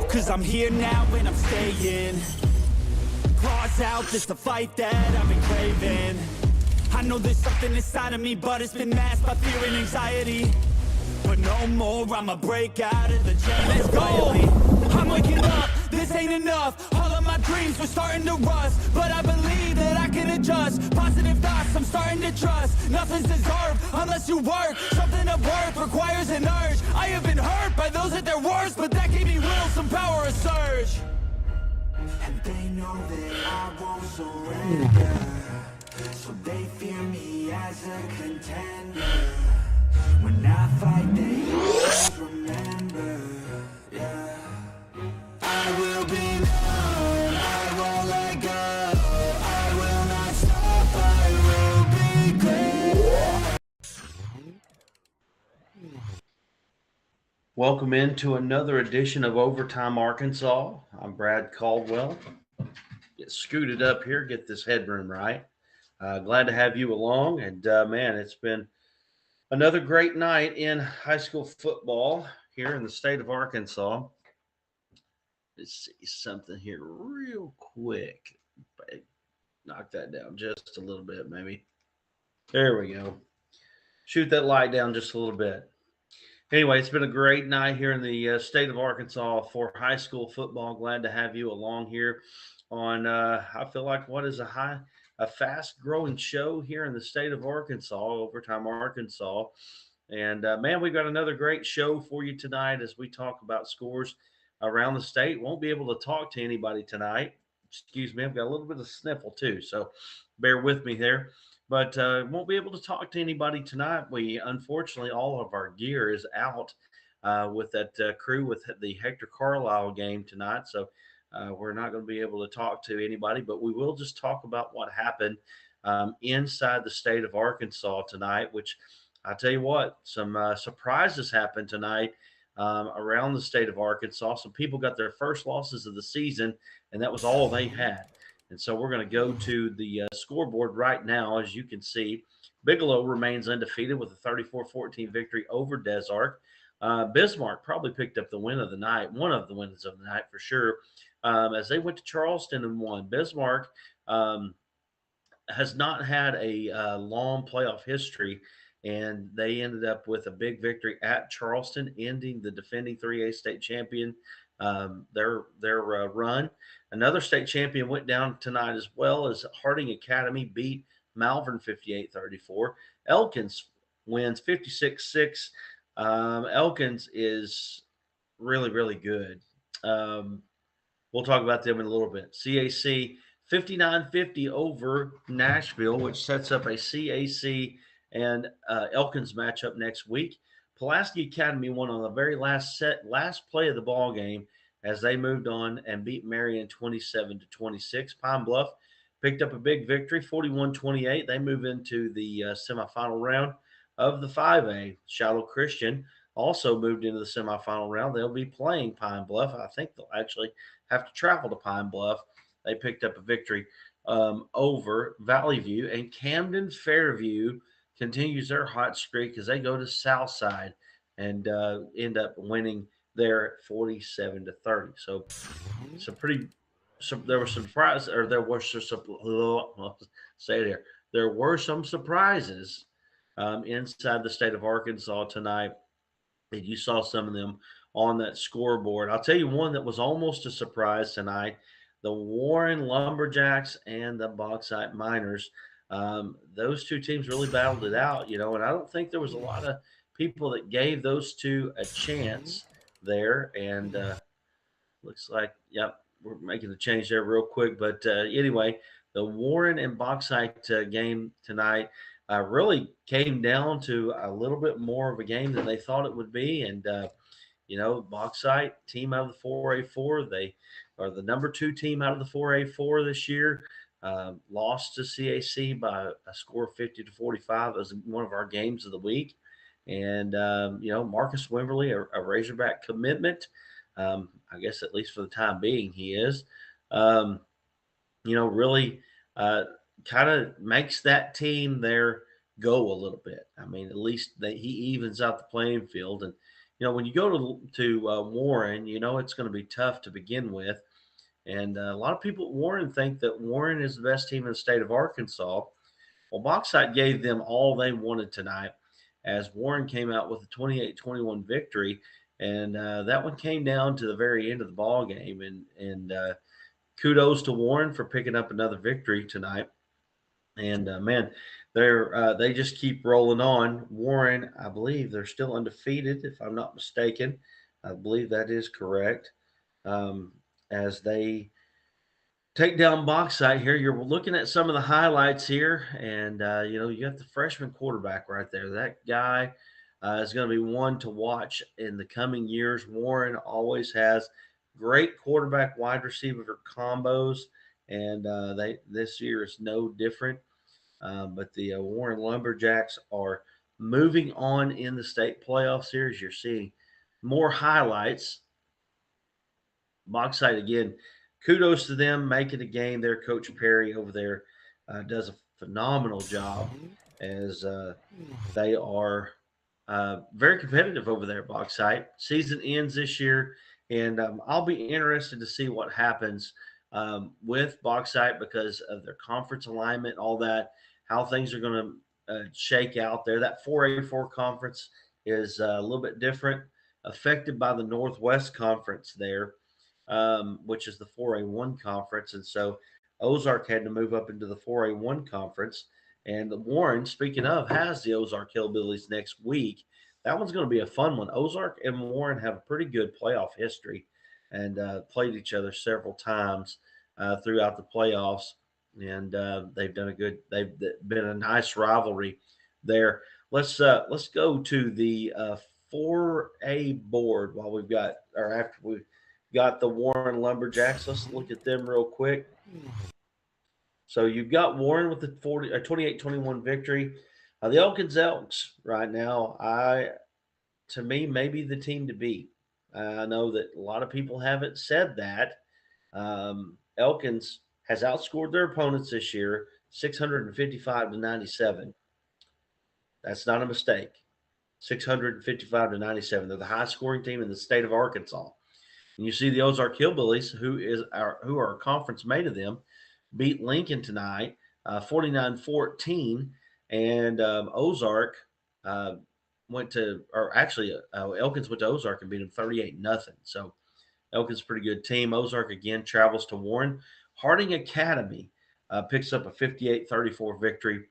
'cause I'm here now and I'm staying. Claws out, this the fight that I've been craving. I know there's something inside of me, but it's been masked by fear and anxiety. But no more, I'ma break out of the chain. Let's go! I'm waking up, this ain't enough. All of my dreams were starting to rust, but I believe that I can adjust. Positive thoughts, I'm starting to trust. Nothing's deserved unless you work. Something of worth requires an urge. I have been hurt by those at their worst, but that gave me will, some power, a surge. And they know that I won't surrender, so they fear me as a contender. When I fight, they always remember, yeah. I will be known, I won't let go. I will not stop, I will be great. Welcome into another edition of Overtime Arkansas. I'm Brad Caldwell. Get scooted up here, get this headroom right. Glad to have you along. And man, it's been another great night in high school football here in the state of Arkansas. Let's see something here real quick. Knock that down just a little bit, maybe. There we go. Shoot that light down just a little bit. Anyway, it's been a great night here in the state of Arkansas for high school football. Glad to have you along here on, I feel like, what is a fast-growing show here in the state of Arkansas, Overtime Arkansas. And, man, we've got another great show for you tonight as we talk about scores around the state. Won't be able to talk to anybody tonight. Excuse me, I've got a little bit of sniffle too, so bear with me there. But won't be able to talk to anybody tonight. We, unfortunately, all of our gear is out with that crew with the Hector Carlisle game tonight. So we're not going to be able to talk to anybody, but we will just talk about what happened inside the state of Arkansas tonight, which I tell you what, some surprises happened tonight around the state of Arkansas. Some people got their first losses of the season, and that was all they had. And so we're going to go to the scoreboard right now. As you can see, Bigelow remains undefeated with a 34-14 victory over Des Arc. Bismarck probably picked up the win of the night, one of the wins of the night for sure, as they went to Charleston and won. Bismarck has not had a long playoff history, and they ended up with a big victory at Charleston, ending the defending 3A state champion their run. Another state champion went down tonight as well, as Harding Academy beat Malvern 58-34. Elkins wins 56-6. Elkins is really, really good. We'll talk about them in a little bit. CAC 59-50 over Nashville, which sets up a CAC and Elkins matchup next week. Pulaski Academy won on the very last play of the ball game as they moved on and beat Marion 27-26. Pine Bluff picked up a big victory, 41-28. They move into the semifinal round of the 5A. Shiloh Christian also moved into the semifinal round. They'll be playing Pine Bluff. I think they'll actually have to travel to Pine Bluff. They picked up a victory over Valley View, and Camden Fairview continues their hot streak as they go to Southside and end up winning there 47-30. So there were some surprises, or there were there were some surprises inside the state of Arkansas tonight, and you saw some of them on that scoreboard. I'll tell you one that was almost a surprise tonight: the Warren Lumberjacks and the Bauxite Miners. Those two teams really battled it out, and I don't think there was a lot of people that gave those two a chance there. And looks like, yep, we're making a change there real quick. But anyway, the Warren and Bauxite game tonight really came down to a little bit more of a game than they thought it would be. And, Bauxite, team out of the 4A4, they are the number 2 team out of the 4A4 this year. Lost to CAC by a score of 50-45. It was one of our games of the week. And, Marcus Wimberly, a Razorback commitment. I guess at least for the time being he is. Really kind of makes that team there go a little bit. I mean, at least he evens out the playing field. And, when you go to Warren, it's going to be tough to begin with. And a lot of people at Warren think that Warren is the best team in the state of Arkansas. Well, Bauxite gave them all they wanted tonight as Warren came out with a 28-21 victory. And that one came down to the very end of the ball game. And kudos to Warren for picking up another victory tonight. And man, they just keep rolling on. Warren, I believe they're still undefeated, if I'm not mistaken. I believe that is correct. As they take down Bauxite here, you're looking at some of the highlights here, and you got the freshman quarterback right there. That guy is going to be one to watch in the coming years. Warren always has great quarterback wide receiver combos, and this year is no different. But the Warren Lumberjacks are moving on in the state playoff series. You're seeing more highlights. Bauxite, again, kudos to them making a game. Their coach Perry over there does a phenomenal job as they are very competitive over there at Bauxite. Season ends this year, and I'll be interested to see what happens with Bauxite because of their conference alignment, all that, how things are going to shake out there. That 4A4 conference is a little bit different, affected by the Northwest Conference there, which is the 4A1 conference. And so Ozark had to move up into the 4A1 conference. And Warren, speaking of, has the Ozark Hillbillies next week. That one's going to be a fun one. Ozark and Warren have a pretty good playoff history and played each other several times throughout the playoffs. And they've been a nice rivalry there. Let's go to the 4A board while we've got, or after we've got the Warren Lumberjacks. Let's look at them real quick. So you've got Warren with the 28-21 victory. The Elkins Elks right now, to me, may be the team to beat. I know that a lot of people haven't said that. Elkins has outscored their opponents this year 655-97. That's not a mistake. 655-97. They're the highest scoring team in the state of Arkansas. And you see the Ozark Hillbillies, who are a conference mate of them, beat Lincoln tonight, 49-14, and Ozark Elkins went to Ozark and beat them 38-0. So Elkins, pretty good team. Ozark again travels to Warren. Harding Academy picks up a 58-34 victory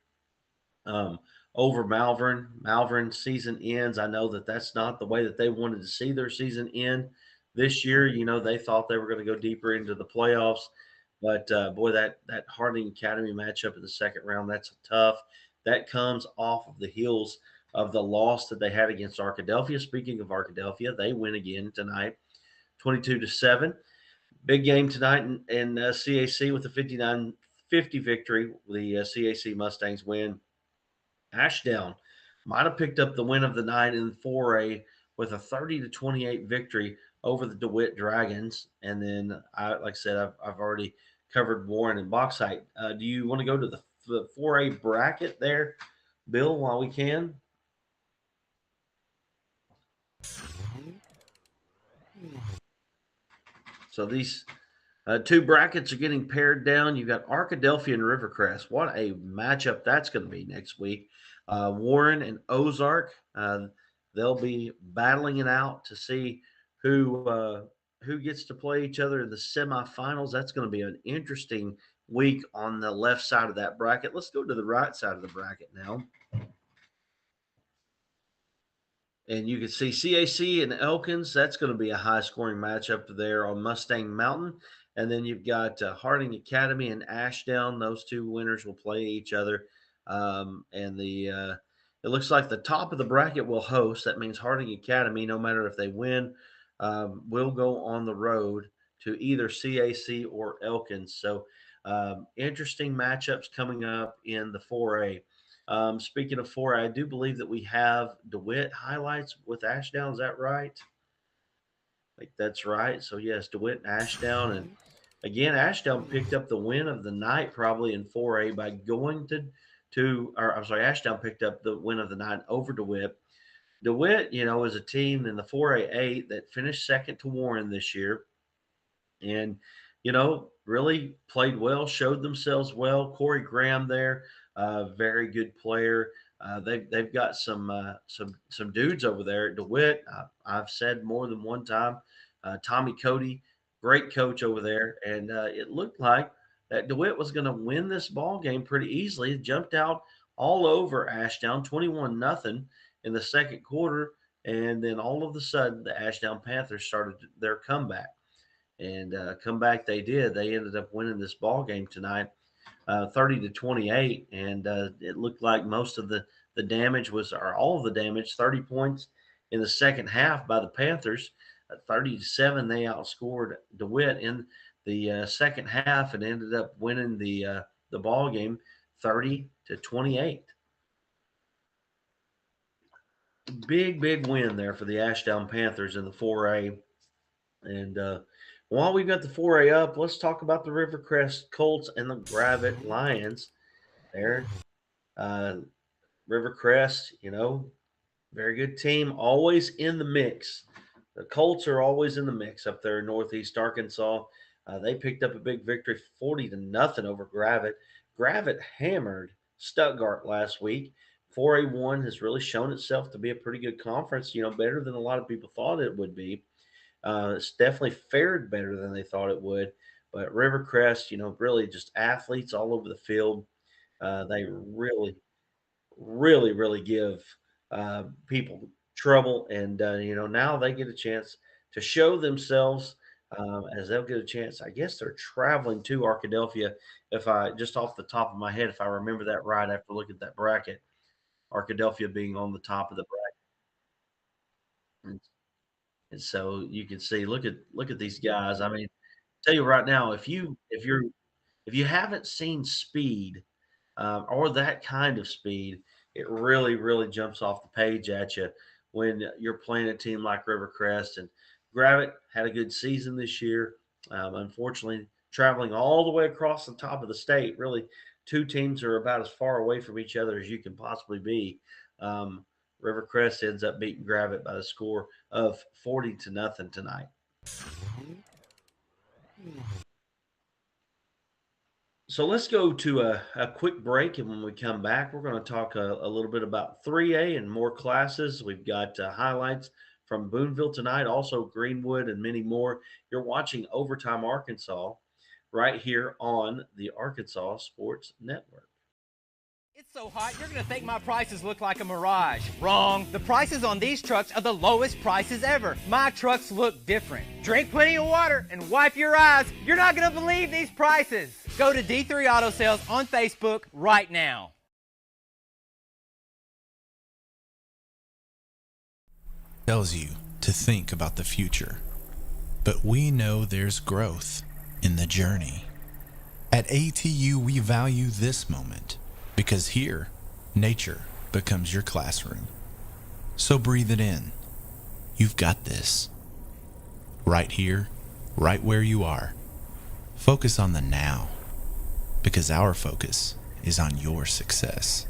over Malvern. Malvern season ends. I know that that's not the way that they wanted to see their season end this year. They thought they were going to go deeper into the playoffs. But, boy, that Harding Academy matchup in the second round, that's tough. That comes off of the heels of the loss that they had against Arkadelphia. Speaking of Arkadelphia, they win again tonight, 22-7. Big game tonight in CAC with a 59-50 victory. The CAC Mustangs win. Ashdown might have picked up the win of the night in 4A with a 30-28 victory over the DeWitt Dragons. And then, like I said, I've already covered Warren and Bauxite. Do you want to go to the 4A bracket there, Bill, while we can? So these two brackets are getting pared down. You've got Arkadelphia and Rivercrest. What a matchup that's going to be next week. Warren and Ozark, they'll be battling it out to see who gets to play each other in the semifinals. That's going to be an interesting week on the left side of that bracket. Let's go to the right side of the bracket now. And you can see CAC and Elkins. That's going to be a high-scoring matchup there on Mustang Mountain. And then you've got Harding Academy and Ashdown. Those two winners will play each other. It looks like the top of the bracket will host. That means Harding Academy, no matter if they win, will go on the road to either CAC or Elkins. So interesting matchups coming up in the 4A. Speaking of 4A, I do believe that we have DeWitt highlights with Ashdown. Is that right? I think that's right. So, yes, DeWitt and Ashdown. And, again, Ashdown picked up the win of the night probably in 4A by going Ashdown picked up the win of the night over DeWitt DeWitt, is a team in the 4A8 that finished second to Warren this year, and really played well, showed themselves well. Corey Graham there, very good player. They've got some dudes over there at DeWitt. I've said more than one time, Tommy Cody, great coach over there, and it looked like that DeWitt was going to win this ball game pretty easily. It jumped out all over Ashdown, 21-0 in the second quarter, and then all of a sudden the Ashdown Panthers started their comeback, and comeback they did. They ended up winning this ball game tonight, 30-28, and it looked like most of the damage was, or all of the damage, 30 points in the second half by the Panthers. 30-7, they outscored DeWitt in the second half and ended up winning the ball game 30-28. Big win there for the Ashdown Panthers in the 4A. And while we've got the 4A up, let's talk about the Rivercrest Colts and the Gravette Lions there. Rivercrest, very good team, always in the mix. The Colts are always in the mix up there in Northeast Arkansas. They picked up a big victory, 40-0 over Gravette. Gravette hammered Stuttgart last week. 4A1 has really shown itself to be a pretty good conference, better than a lot of people thought it would be. It's definitely fared better than they thought it would. But Rivercrest, really just athletes all over the field. They really give people trouble. And, now they get a chance to show themselves as they'll get a chance. I guess they're traveling to Arkadelphia, if I just off the top of my head, if I remember that right after looking at that bracket, Arkadelphia being on the top of the bracket. And so you can see, look at these guys. I mean, tell you right now, if you haven't seen speed or that kind of speed, it really jumps off the page at you when you're playing a team like Rivercrest. And Gravette had a good season this year. Unfortunately, traveling all the way across the top of the state, really, two teams are about as far away from each other as you can possibly be. Rivercrest ends up beating Gravette by the score of 40-0 tonight. So let's go to a quick break, and when we come back, we're going to talk a little bit about 3A and more classes. We've got highlights from Boonville tonight, also Greenwood, and many more. You're watching Overtime Arkansas right here on the Arkansas Sports Network. It's so hot, you're going to think my prices look like a mirage. Wrong. The prices on these trucks are the lowest prices ever. My trucks look different. Drink plenty of water and wipe your eyes. You're not going to believe these prices. Go to D3 Auto Sales on Facebook right now. Tells you to think about the future. But we know there's growth in the journey. At ATU, we value this moment. Because here, nature becomes your classroom. So breathe it in. You've got this. Right here, right where you are. Focus on the now. Because our focus is on your success.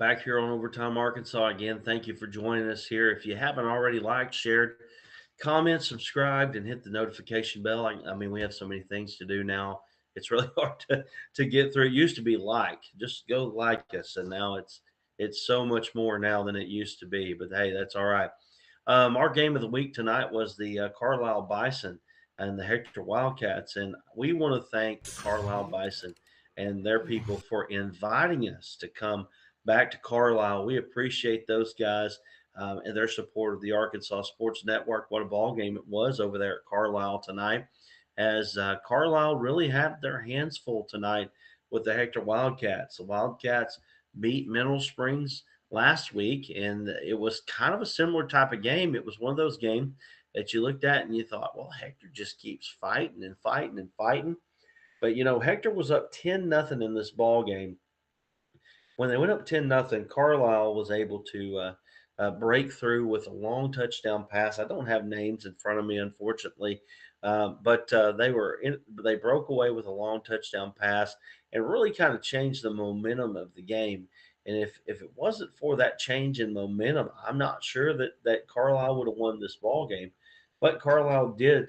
Back here on Overtime Arkansas again. Thank you for joining us here. If you haven't already liked, shared, comment, subscribed, and hit the notification bell. I mean, we have so many things to do now. It's really hard to get through. It used to be just go like us, and now it's so much more now than it used to be. But hey, that's all right. Our game of the week tonight was the Carlisle Bison and the Hector Wildcats, and we want to thank the Carlisle Bison and their people for inviting us to come back to Carlisle. We appreciate those guys. And their support of the Arkansas Sports Network. What a ball game it was over there at Carlisle tonight, as Carlisle really had their hands full tonight with the Hector Wildcats. The Wildcats beat Mineral Springs last week, and it was kind of a similar type of game. It was one of those games that you looked at and you thought, well, Hector just keeps fighting and fighting and fighting. But, Hector was up 10-0 in this ball game. When they went up 10-0, Carlisle was able to break through with a long touchdown pass. I don't have names in front of me, unfortunately, but they broke away with a long touchdown pass and really kind of changed the momentum of the game. And if it wasn't for that change in momentum, I'm not sure that Carlisle would have won this ball game. But Carlisle did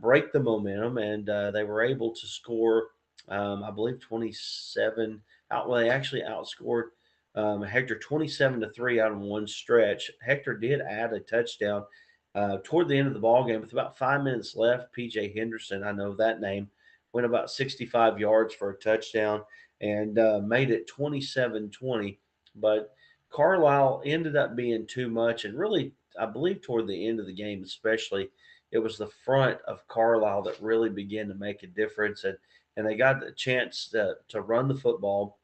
break the momentum, and they were able to score, I believe, 27. Well, they actually outscored Hector 27-3 out in one stretch. Hector did add a touchdown toward the end of the ball game with about 5 minutes left. PJ Henderson, I know that name, went about 65 yards for a touchdown and made it 27-20. But Carlisle ended up being too much, and really, I believe toward the end of the game, especially, it was the front of Carlisle that really began to make a difference, and they got the chance to run the football.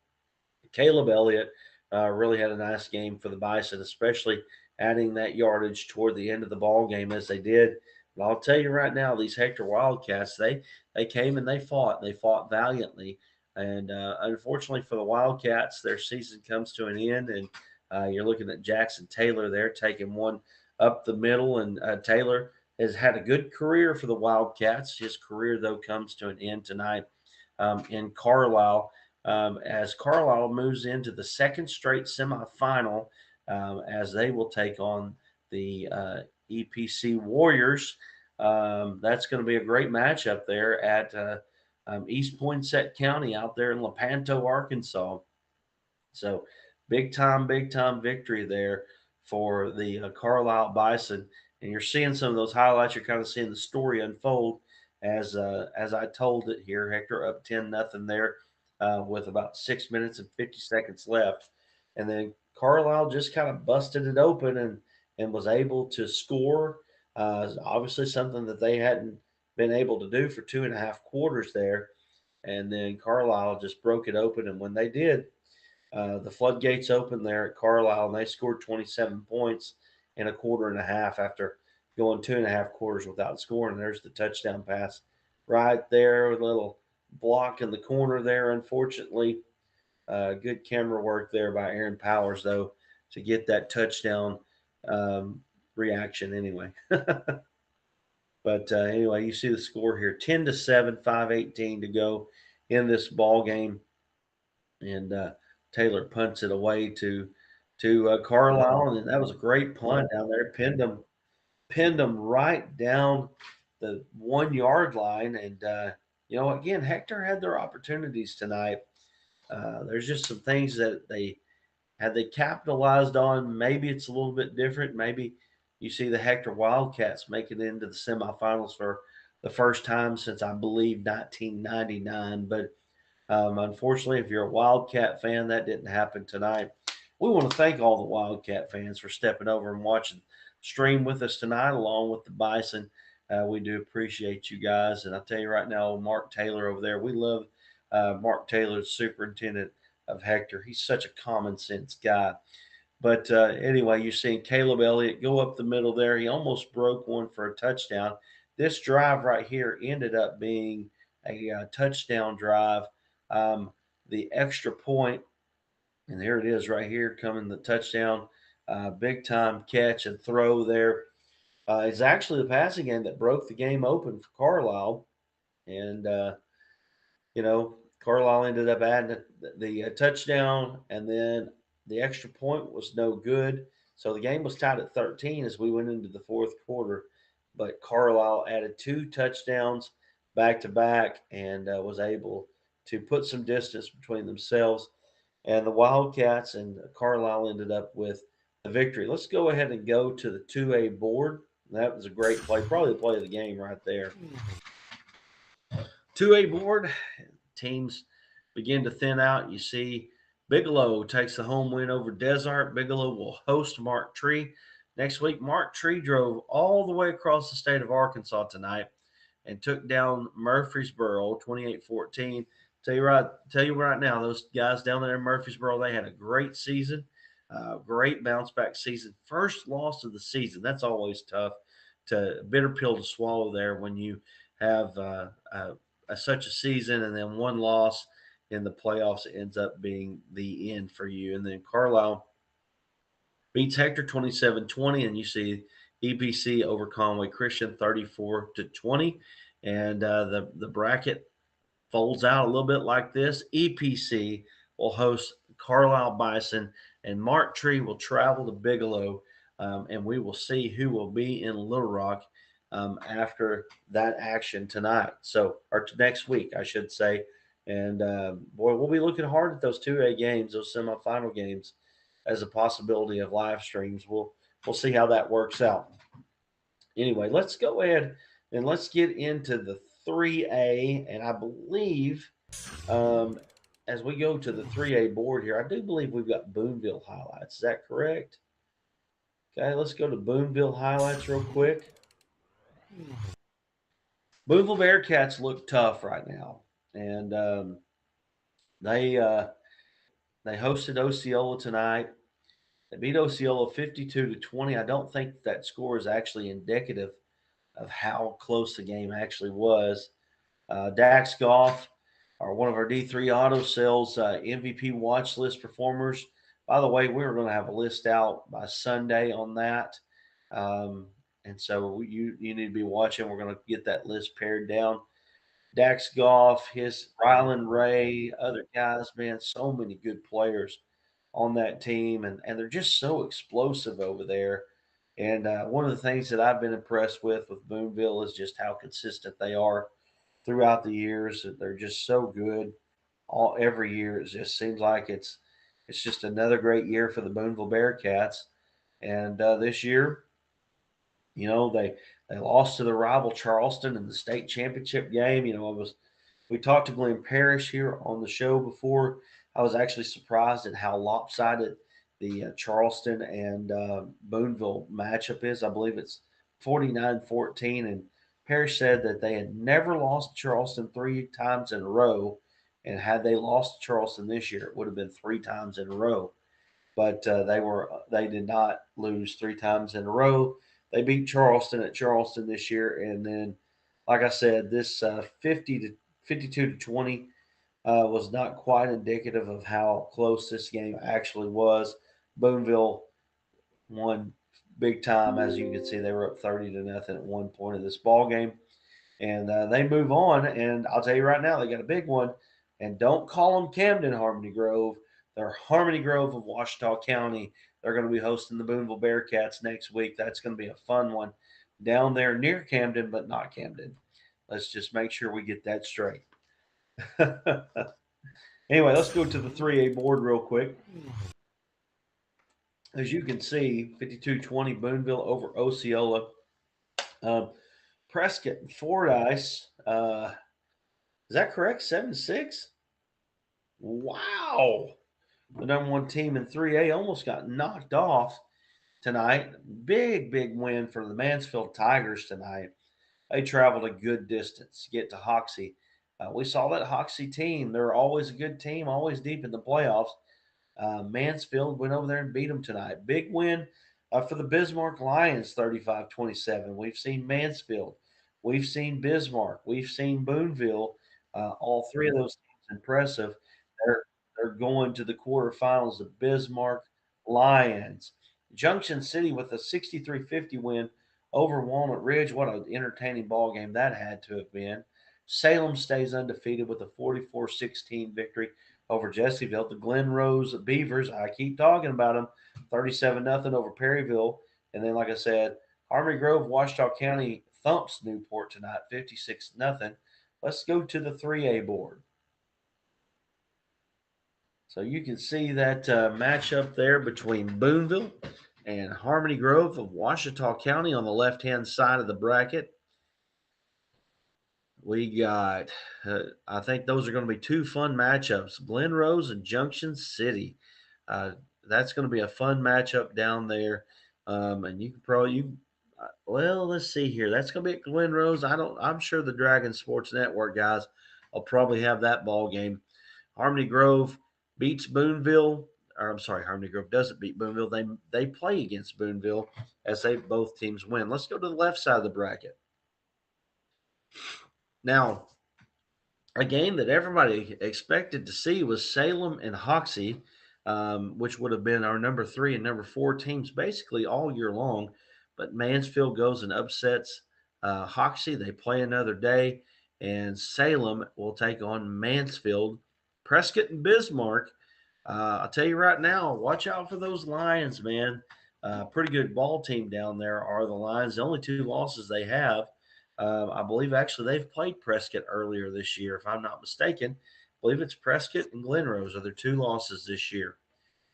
Caleb Elliott really had a nice game for the Bison, especially adding that yardage toward the end of the ball game as they did. But I'll tell you right now, these Hector Wildcats, they came and they fought valiantly. And unfortunately for the Wildcats, their season comes to an end, and you're looking at Jackson Taylor there taking one up the middle. And Taylor has had a good career for the Wildcats. His career, though, comes to an end tonight in Carlisle as Carlisle moves into the second straight semifinal as they will take on the EPC Warriors. That's going to be a great matchup there at East Poinsett County out there in Lepanto, Arkansas. So big time victory there for the Carlisle Bison. And you're seeing some of those highlights. You're kind of seeing the story unfold as I told it here. Hector up 10-0 there with about 6 minutes and 50 seconds left. And then Carlisle just kind of busted it open and was able to score. Obviously something that they hadn't been able to do for 2.5 quarters there. And then Carlisle just broke it open. And when they did, the floodgates opened there at Carlisle, and they scored 27 points in a quarter and a half after going 2.5 quarters without scoring. There's the touchdown pass right there, with a little block in the corner there, unfortunately. Good camera work there by Aaron Powers, though, to get that touchdown reaction anyway. But anyway, you see the score here, 10-7, 5:18 to go in this ball game. And Taylor punts it away to Carlisle, and that was a great punt down there. Pinned them right down the 1 yard line. And again, Hector had their opportunities tonight. There's just some things that they capitalized on. Maybe it's a little bit different. Maybe you see the Hector Wildcats make it into the semifinals for the first time since, I believe, 1999. But unfortunately, if you're a Wildcat fan, that didn't happen tonight. We want to thank all the Wildcat fans for stepping over and watching stream with us tonight, along with the Bison. We do appreciate you guys. And I'll tell you right now, Mark Taylor over there, we love Mark Taylor, the superintendent of Hector. He's such a common sense guy. But anyway, you're seeing Caleb Elliott go up the middle there. He almost broke one for a touchdown. This drive right here ended up being a touchdown drive. The extra point, and there it is right here, coming the touchdown. Big time catch and throw there. It's actually the passing game that broke the game open for Carlisle. And, Carlisle ended up adding the touchdown, and then the extra point was no good. So the game was tied at 13 as we went into the fourth quarter. But Carlisle added 2 touchdowns back to back and was able to put some distance between themselves and the Wildcats, and Carlisle ended up with the victory. Let's go ahead and go to the 2A board. That was a great play, probably the play of the game right there. 2A board, teams begin to thin out. You see Bigelow takes the home win over Desart. Bigelow will host Mark Tree next week. Mark Tree drove all the way across the state of Arkansas tonight and took down Murfreesboro 28-14. Tell you right now, those guys down there in Murfreesboro, they had a great season, great bounce back season. First loss of the season. That's always tough, bitter pill to swallow there when you have such a season and then one loss in the playoffs ends up being the end for you. And then Carlisle beats Hector 27-20, and you see EPC over Conway Christian 34-20. And the bracket folds out a little bit like this, EPC will host Carlisle Bison, and Mark Tree will travel to Bigelow, and we will see who will be in Little Rock after that action tonight. So, or next week, I should say. And boy, we'll be looking hard at those 2A games, those semifinal games, as a possibility of live streams. We'll see how that works out. Anyway, let's go ahead and let's get into the 3A. And I believe as we go to the 3A board here, I do believe we've got Boonville highlights. Is that correct? Okay, let's go to Boonville highlights real quick. Boonville Bearcats look tough right now, and they hosted Osceola tonight. They beat Osceola 52-20. I don't think that score is actually indicative of how close the game actually was. Dax Goff, one of our D3 Auto Sales MVP watch list performers. By the way, we're going to have a list out by Sunday on that. And so you need to be watching. We're going to get that list pared down. Dax Goff, his Rylan Ray, other guys, man, so many good players on that team. And they're just so explosive over there. And one of the things that I've been impressed with Boonville is just how consistent they are throughout the years. They're just so good. Every year it just seems like it's just another great year for the Boonville Bearcats. And this year, you know, they lost to the rival Charleston in the state championship game. You know, we talked to Glenn Parrish here on the show before. I was actually surprised at how lopsided the Charleston and Boonville matchup is. I believe it's 49-14. And Parrish said that they had never lost Charleston 3 times in a row. And had they lost Charleston this year, it would have been 3 times in a row. But they did not lose 3 times in a row. They beat Charleston at Charleston this year, and then, like I said, this 52-20 was not quite indicative of how close this game actually was. Boonville won big time, as you can see. They were up 30-0 at one point of this ball game, and they move on. And I'll tell you right now, they got a big one. And don't call them Camden Harmony Grove. They're Harmony Grove of Ouachita County. They're going to be hosting the Boonville Bearcats next week. That's going to be a fun one down there near Camden, but not Camden. Let's just make sure we get that straight. Anyway, let's go to the 3A board real quick. As you can see, 52-20 Boonville over Osceola. Prescott and Fordyce. Is that correct? 7-6? Wow. The number one team in 3A almost got knocked off tonight. Big win for the Mansfield Tigers tonight. They traveled a good distance to get to Hoxie. We saw that Hoxie team. They're always a good team, always deep in the playoffs. Mansfield went over there and beat them tonight. Big win for the Bismarck Lions, 35-27. We've seen Mansfield. We've seen Bismarck. We've seen Boonville. All 3 of those teams impressive. They're going to the quarterfinals of Bismarck Lions. Junction City with a 63-50 win over Walnut Ridge. What an entertaining ball game that had to have been. Salem stays undefeated with a 44-16 victory over Jessieville. The Glen Rose Beavers, I keep talking about them, 37-0 over Perryville. And then, like I said, Harmony Grove, Ouachita County thumps Newport tonight, 56-0. Let's go to the 3A board. So you can see that matchup there between Boonville and Harmony Grove of Ouachita County on the left-hand side of the bracket. We got, I think those are going to be 2 fun matchups, Glen Rose and Junction City. That's going to be a fun matchup down there. And you can probably, well, let's see here. That's going to be at Glen Rose. I'm sure the Dragon Sports Network guys will probably have that ball game. Harmony Grove beats Boonville. Or I'm sorry, Harmony Grove doesn't beat Boonville. They play against Boonville as both teams win. Let's go to the left side of the bracket. Now, a game that everybody expected to see was Salem and Hoxie, which would have been our number 3 and number 4 teams basically all year long. But Mansfield goes and upsets Hoxie. They play another day. and Salem will take on Mansfield. Prescott and Bismarck. I'll tell you right now, watch out for those Lions, man. Pretty good ball team down there are the Lions. The only 2 losses they have, I believe actually they've played Prescott earlier this year, if I'm not mistaken. I believe it's Prescott and Glenrose are their 2 losses this year.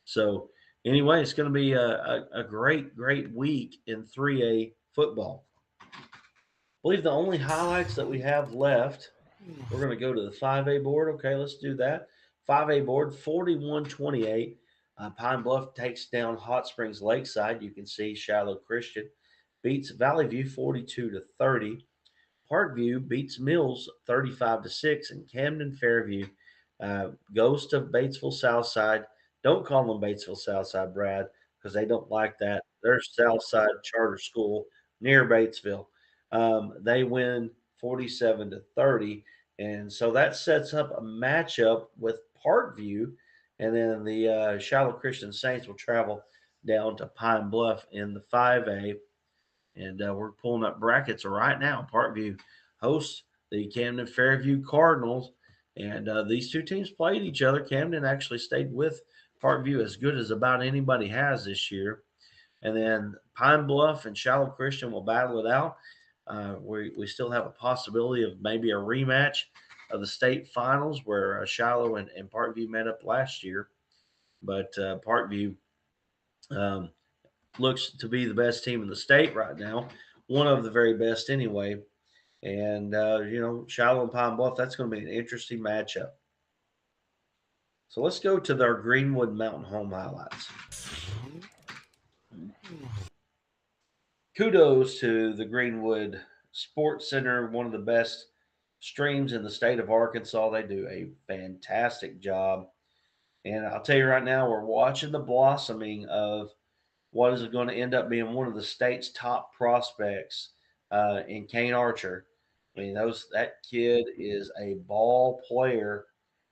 So anyway, it's going to be a great, great week in 3A football. I believe the only highlights that we have left, we're going to go to the 5A board. Okay, let's do that. 5A board, 41-28. Pine Bluff takes down Hot Springs Lakeside. You can see Shallow Christian beats Valley View 42-30. Parkview beats Mills 35-6, and Camden Fairview goes to Batesville Southside. Don't call them Batesville Southside, Brad, because they don't like that. They're Southside Charter School near Batesville. They win 47-30, and so that sets up a matchup with Parkview, and then the Shallow Christian Saints will travel down to Pine Bluff in the 5A. And we're pulling up brackets right now. Parkview hosts the Camden Fairview Cardinals, and these 2 teams played each other. Camden actually stayed with Parkview as good as about anybody has this year. And then Pine Bluff and Shallow Christian will battle it out. We still have a possibility of maybe a rematch of the state finals where Shallow and Parkview met up last year. But Parkview looks to be the best team in the state right now, one of the very best anyway. And, Shallow and Pine Bluff, that's going to be an interesting matchup. So let's go to their Greenwood Mountain Home highlights. Kudos to the Greenwood Sports Center, one of the best streams in the state of Arkansas. They do a fantastic job. And I'll tell you right now, we're watching the blossoming of what is going to end up being one of the state's top prospects in Kane Archer. I mean, that kid is a ball player,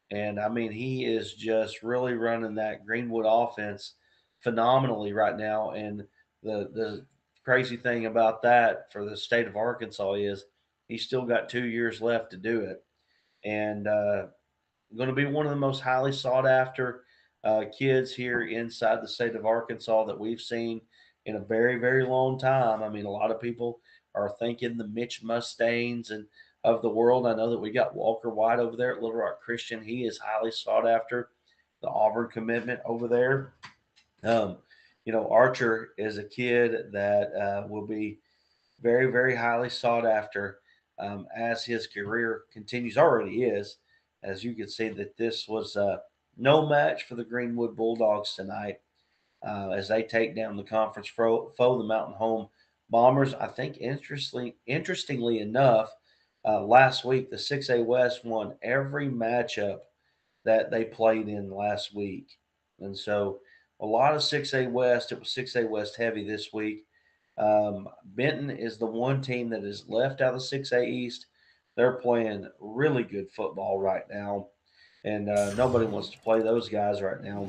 and I mean, he is just really running that Greenwood offense phenomenally right now. And the crazy thing about that for the state of Arkansas is he's still got 2 years left to do it, and going to be one of the most highly sought after kids here inside the state of Arkansas that we've seen in a very, very long time. I mean, a lot of people are thinking the Mitch Mustangs and of the world. I know that we got Walker White over there at Little Rock Christian. He is highly sought after. The Auburn commitment over there. Archer is a kid that will be very, very highly sought after as his career continues. Already is. As you can see that this was no match for the Greenwood Bulldogs tonight as they take down the conference foe, the Mountain Home Bombers. I think interestingly enough, last week the 6A West won every matchup that they played in last week. And so a lot of 6A West, it was 6A West heavy this week. Benton is the one team that is left out of the 6A East. They're playing really good football right now, and nobody wants to play those guys right now.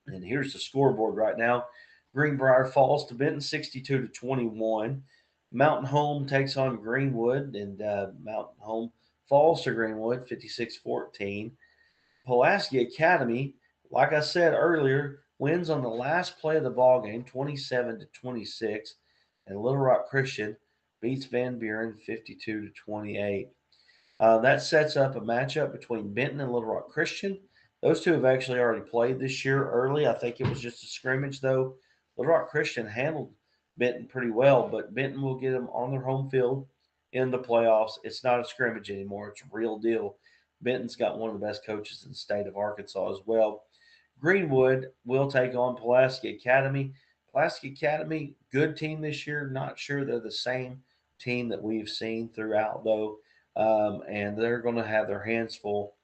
And here's the scoreboard right now. Greenbrier falls to Benton 62-21. Mountain Home takes on Greenwood, and Mountain Home falls to Greenwood 56-14. Pulaski Academy, like I said earlier, wins on the last play of the ball game 27-26, and Little Rock Christian beats Van Buren 52-28. That sets up a matchup between Benton and Little Rock Christian. Those two have actually already played this year early. I think it was just a scrimmage, though. Little Rock Christian handled Benton pretty well, but Benton will get them on their home field in the playoffs. It's not a scrimmage anymore. It's a real deal. Benton's got one of the best coaches in the state of Arkansas as well. Greenwood will take on Pulaski Academy. Pulaski Academy, good team this year. Not sure they're the same team that we've seen throughout, though. And they're going to have their hands full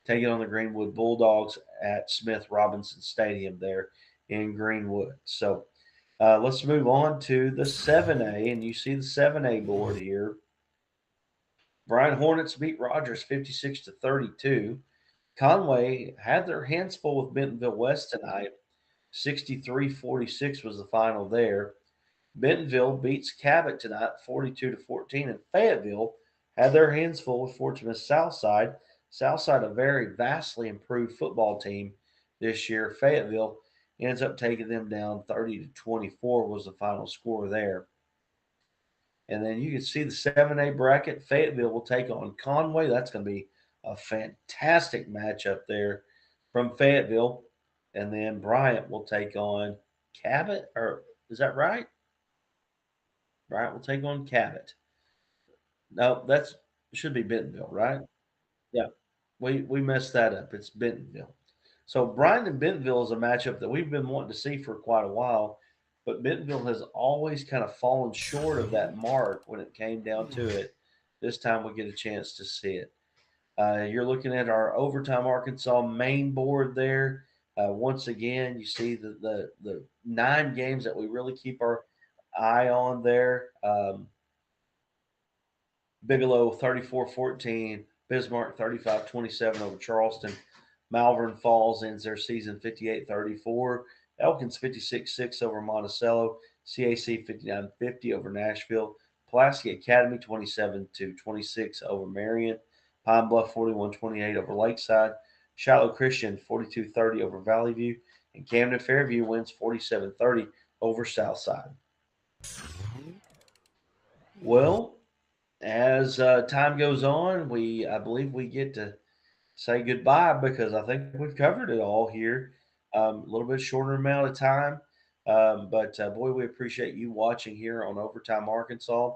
taking on the Greenwood Bulldogs at Smith Robinson Stadium there in Greenwood. So let's move on to the 7A, and you see the 7A board here. Bryan Hornets beat Rogers 56-32. Conway had their hands full with Bentonville West tonight. 63-46 was the final there. Bentonville beats Cabot tonight 42-14, and Fayetteville had their hands full with Fort Smith Southside. Southside, a very vastly improved football team this year. Fayetteville ends up taking them down 30-24 was the final score there. And then you can see the 7A bracket. Fayetteville will take on Conway. That's going to be a fantastic matchup there from Fayetteville. And then Bryant will take on Cabot. Or is that right? Bryant will take on Cabot. No, that's should be Bentonville, right? Yeah. We messed that up. It's Bentonville. So Bryant and Bentonville is a matchup that we've been wanting to see for quite a while, but Bentonville has always kind of fallen short of that mark when it came down to it. This time we get a chance to see it. You're looking at our Overtime Arkansas main board there. Once again, you see the 9 games that we really keep our eye on there. Bigelow 34-14, Bismarck 35-27 over Charleston. Malvern Falls ends their season 58-34. Elkins 56-6 over Monticello. CAC 59-50 over Nashville. Pulaski Academy 27-26 over Marion. Pine Bluff 41-28 over Lakeside. Shiloh Christian 42-30 over Valley View. And Camden Fairview wins 47-30 over Southside. Well, as time goes on, I believe we get to say goodbye because I think we've covered it all here. A little bit shorter amount of time, but boy, we appreciate you watching here on Overtime Arkansas.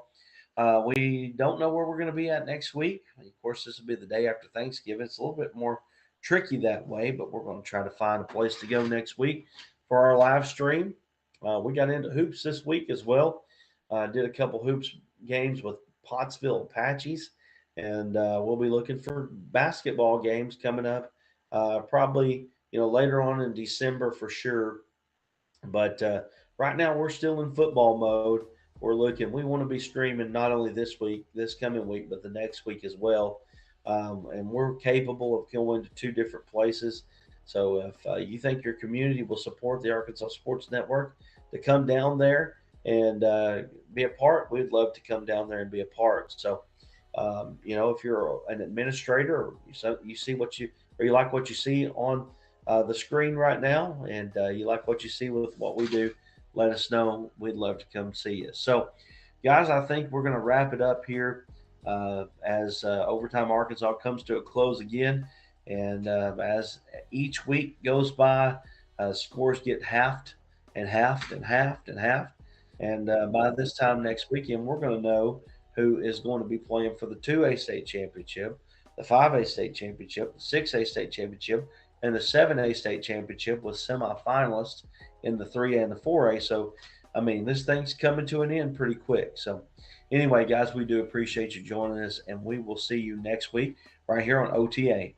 We don't know where we're going to be at next week. Of course, this will be the day after Thanksgiving. It's a little bit more tricky that way, but we're going to try to find a place to go next week for our live stream. We got into hoops this week as well. Did a couple hoops games with Pottsville Apaches, and we'll be looking for basketball games coming up probably later on in December for sure. But right now we're still in football mode. We want to be streaming not only this coming week, but the next week as well. And we're capable of going to 2 different places. So if you think your community will support the Arkansas Sports Network to come down there and be a part, we'd love to come down there and be a part. So, if you're an administrator or you see you like what you see on the screen right now, and you like what you see with what we do, let us know. We'd love to come see you. So, guys, I think we're going to wrap it up here as Overtime Arkansas comes to a close again. And as each week goes by, scores get halved and halved and halved and halved. And by this time next weekend, we're going to know who is going to be playing for the 2A state championship, the 5A state championship, the 6A state championship, and the 7A state championship with semifinalists in the 3A and the 4A. So, this thing's coming to an end pretty quick. So, anyway, guys, we do appreciate you joining us, and we will see you next week right here on OTA.